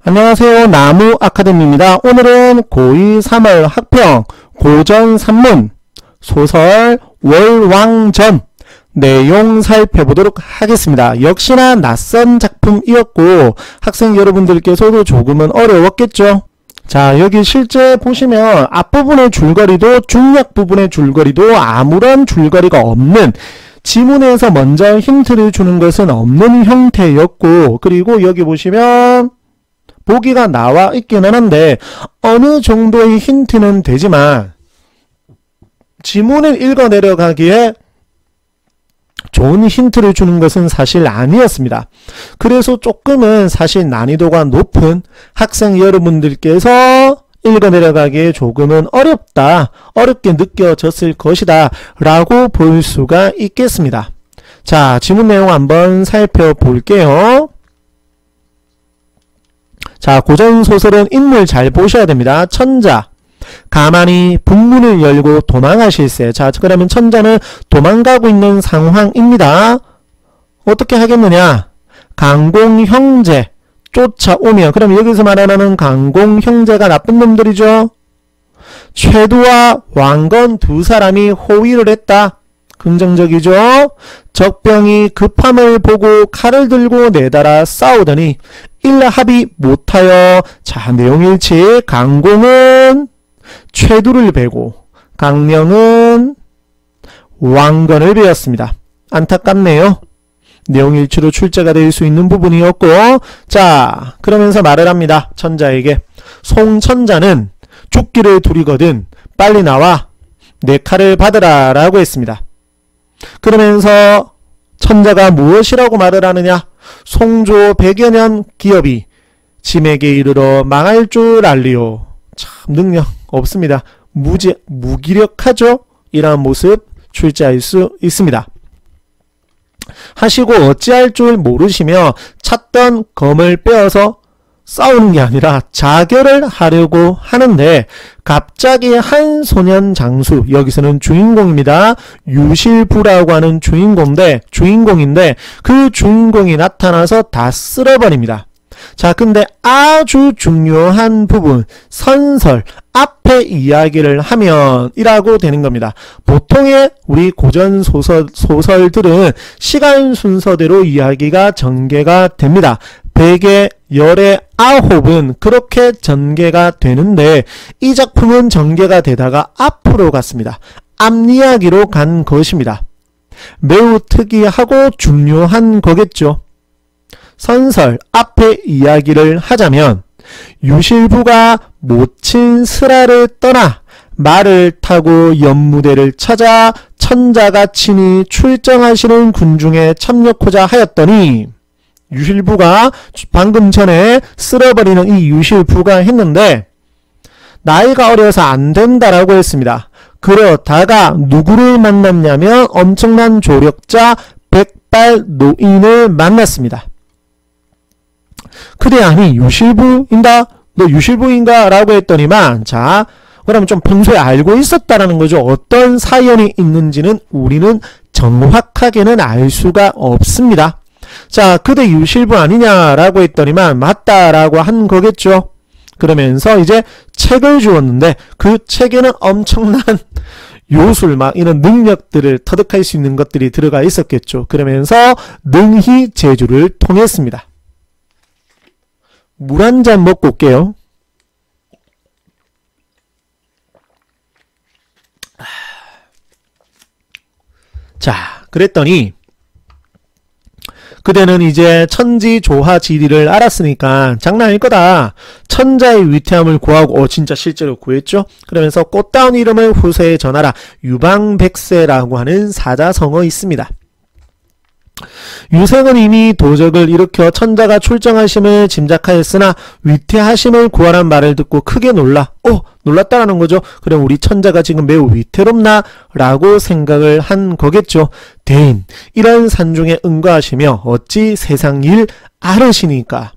안녕하세요. 나무 아카데미입니다. 오늘은 고2 3월 학평 고전 산문 소설 월왕전 내용 살펴보도록 하겠습니다. 역시나 낯선 작품이었고 학생 여러분들께서도 조금은 어려웠겠죠. 자, 여기 실제 보시면 앞부분의 줄거리도 중략 부분의 줄거리도 아무런 줄거리가 없는, 지문에서 먼저 힌트를 주는 것은 없는 형태였고, 그리고 여기 보시면 보기가 나와 있기는 한데 어느 정도의 힌트는 되지만 지문을 읽어 내려가기에 좋은 힌트를 주는 것은 사실 아니었습니다. 그래서 조금은 사실 난이도가 높은, 학생 여러분들께서 읽어 내려가기에 조금은 어렵게 느껴졌을 것이다 라고 볼 수가 있겠습니다. 자, 지문 내용 한번 살펴볼게요. 자, 고전소설은 인물 잘 보셔야 됩니다. 천자, 가만히 북문을 열고 도망하실세. 자, 그러면 천자는 도망가고 있는 상황입니다. 어떻게 하겠느냐? 강공 형제 쫓아오면, 그럼 여기서 말하는 강공 형제가 나쁜 놈들이죠. 최두와 왕건 두 사람이 호위를 했다. 긍정적이죠. 적병이 급함을 보고 칼을 들고 내달아 싸우더니 일합이 못하여, 자, 내용일치. 강공은 최두를 베고 강령은 왕건을 베었습니다. 안타깝네요. 내용일치로 출제가 될 수 있는 부분이었고, 자, 그러면서 말을 합니다. 천자에게. 송천자는 죽기를 두리거든 빨리 나와 내 칼을 받으라 라고 했습니다. 그러면서 천자가 무엇이라고 말을 하느냐? 송조 100여 년 기업이 짐에게 이르러 망할 줄 알리오. 참 능력 없습니다. 무기력하죠? 이러한 모습 출제할 수 있습니다. 하시고 어찌할 줄 모르시며 찾던 검을 빼어서 싸우는 게 아니라 자결을 하려고 하는데 갑자기 한 소년 장수, 여기서는 주인공입니다. 유실부라고 하는 주인공인데 그 주인공이 나타나서 다 쓸어버립니다. 자, 근데 아주 중요한 부분, 선설 앞에 이야기를 하면 이라고 되는 겁니다. 보통의 우리 고전 소설들은 시간 순서대로 이야기가 전개가 됩니다. 100에 10에 9은 그렇게 전개가 되는데 이 작품은 전개가 되다가 앞으로 갔습니다. 앞이야기로 간 것입니다. 매우 특이하고 중요한 거겠죠. 선설 앞에 이야기를 하자면, 유실부가 모친 슬하를 떠나 말을 타고 연무대를 찾아 천자가 친히 출정하시는 군중에 참여코자 하였더니, 유실부가 방금 전에 쓸어버리는 이 유실부가 했는데 나이가 어려서 안 된다라고 했습니다. 그러다가 누구를 만났냐면 엄청난 조력자 백발 노인을 만났습니다. 그래, 아니 유실부인가? 너 유실부인가? 라고 했더니만, 자, 그러면 좀 평소에 알고 있었다라는 거죠. 어떤 사연이 있는지는 우리는 정확하게는 알 수가 없습니다. 자, 그대 유실부 아니냐라고 했더니만 맞다라고 한 거겠죠. 그러면서 이제 책을 주었는데 그 책에는 엄청난 요술, 막 이런 능력들을 터득할 수 있는 것들이 들어가 있었겠죠. 그러면서 능히 제주를 통했습니다. 물 한 잔 먹고 올게요. 자, 그랬더니 그대는 이제 천지조화지리를 알았으니까 장난 아닐 거다. 천자의 위태함을 구하고, 진짜 실제로 구했죠. 그러면서 꽃다운 이름을 후세에 전하라. 유방백세라고 하는 사자성어 있습니다. 유생은 이미 도적을 일으켜 천자가 출정하심을 짐작하였으나 위태하심을 구하란 말을 듣고 크게 놀랐다라는 거죠. 그럼 우리 천자가 지금 매우 위태롭나? 라고 생각을 한 거겠죠. 대인, 이런 산중에 응거하시며 어찌 세상 일 알으시니까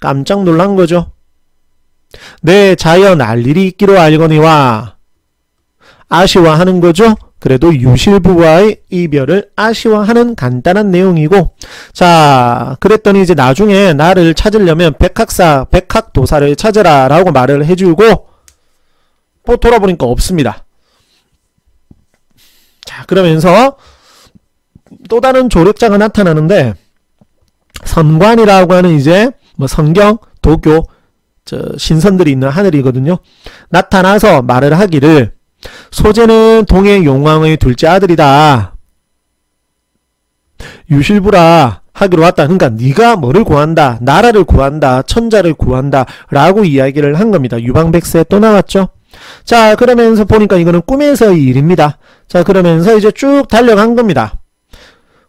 깜짝 놀란 거죠. 내 자연 알 일이 있기로 알거니와, 아쉬워하는 거죠. 그래도 유실부와의 이별을 아쉬워하는 간단한 내용이고, 자, 그랬더니 이제 나중에 나를 찾으려면 백학도사를 찾으라 라고 말을 해주고, 또 돌아보니까 없습니다. 자, 그러면서 또 다른 조력자가 나타나는데, 선관이라고 하는 이제 뭐 성경, 도교, 신선들이 있는 하늘이거든요. 나타나서 말을 하기를, 소재는 동해 용왕의 둘째 아들이다. 유실부라 하기로 왔다. 그러니까 네가 뭐를 구한다, 나라를 구한다, 천자를 구한다 라고 이야기를 한 겁니다. 유방백세 또 나왔죠. 자, 그러면서 보니까 이거는 꿈에서의 일입니다. 자, 그러면서 이제 쭉 달려간 겁니다.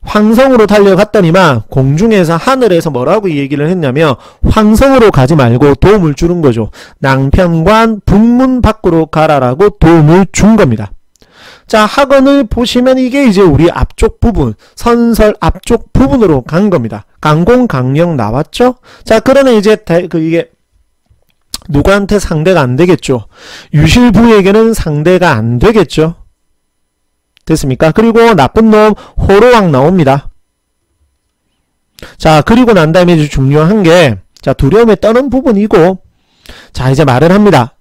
황성으로 달려갔더니만 공중에서 하늘에서 뭐라고 얘기를 했냐면, 황성으로 가지 말고 도움을 주는 거죠. 낭평관 북문 밖으로 가라라고 도움을 준 겁니다. 자, 학원을 보시면 이게 이제 우리 앞쪽 부분, 선설 앞쪽 부분으로 간 겁니다. 강공강령 나왔죠? 자, 그러면 이제 이게 누구한테 상대가 안 되겠죠? 유실부에게는 상대가 안 되겠죠? 됐습니까? 그리고 나쁜 놈 호로왕 나옵니다. 자, 그리고 난 다음에 이제 중요한 게, 자, 두려움에 떠는 부분이고, 자, 이제 말을 합니다.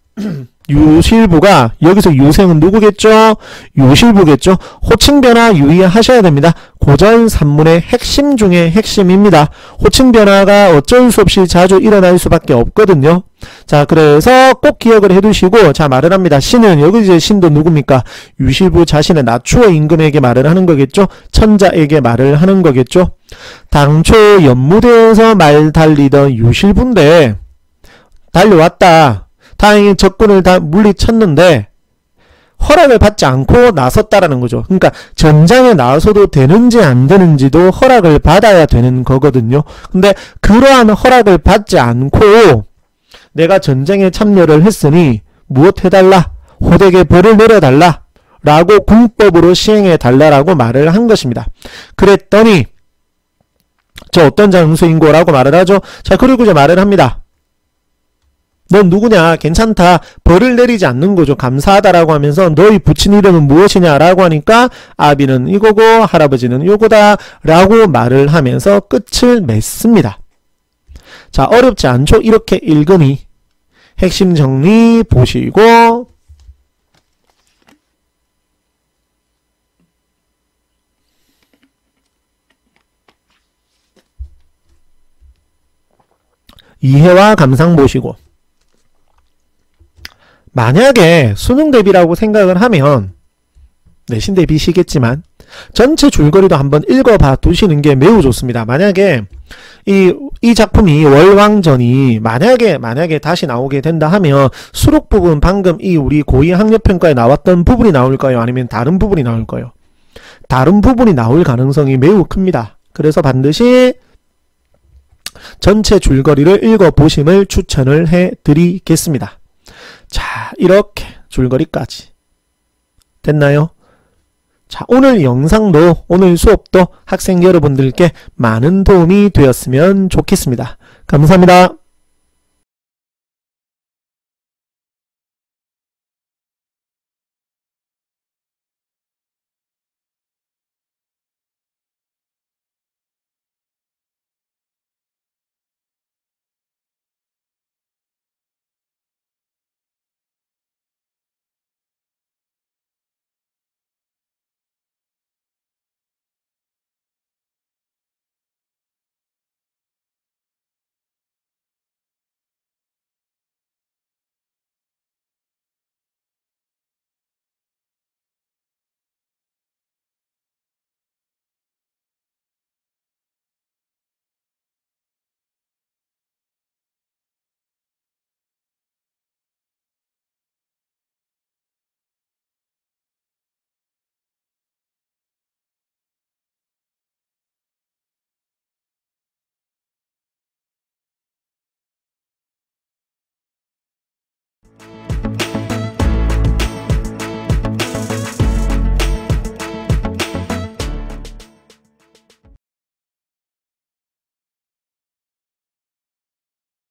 유실부가, 여기서 유생은 누구겠죠? 유실부겠죠? 호칭변화 유의하셔야 됩니다. 고전 산문의 핵심 중에 핵심입니다. 호칭변화가 어쩔 수 없이 자주 일어날 수밖에 없거든요. 자, 그래서 꼭 기억을 해두시고, 자, 말을 합니다. 신은, 여기 이제 신도 누굽니까? 유실부 자신의 나추어 임금에게 말을 하는 거겠죠? 천자에게 말을 하는 거겠죠? 당초 연무대에서 말 달리던 유실부인데, 달려왔다. 다행히 적군을 다 물리쳤는데 허락을 받지 않고 나섰다라는 거죠. 그러니까 전장에 나서도 되는지 안 되는지도 허락을 받아야 되는 거거든요. 근데 그러한 허락을 받지 않고 내가 전쟁에 참여를 했으니 무엇 해달라? 호되게 벌을 내려달라 라고 궁법으로 시행해달라라고 말을 한 것입니다. 그랬더니 저 어떤 장수인고 라고 말을 하죠. 자, 그리고 이제 말을 합니다. 넌 누구냐? 괜찮다. 벌을 내리지 않는 거죠. 감사하다라고 하면서 너희 부친 이름은 무엇이냐? 라고 하니까 아비는 이거고 할아버지는 요거다 라고 말을 하면서 끝을 맺습니다. 자, 어렵지 않죠? 이렇게 읽으니 핵심 정리 보시고, 이해와 감상 보시고, 만약에 수능 대비라고 생각을 하면 내신 대비시겠지만 전체 줄거리도 한번 읽어봐 두시는 게 매우 좋습니다. 만약에 이 작품이 월왕전이 만약에 다시 나오게 된다 하면 수록 부분 방금 이 우리 고2 학력평가에 나왔던 부분이 나올까요? 아니면 다른 부분이 나올까요? 다른 부분이 나올 가능성이 매우 큽니다. 그래서 반드시 전체 줄거리를 읽어보심을 추천을 해드리겠습니다. 자, 이렇게 줄거리까지 됐나요? 자, 오늘 영상도 오늘 수업도 학생 여러분들께 많은 도움이 되었으면 좋겠습니다. 감사합니다.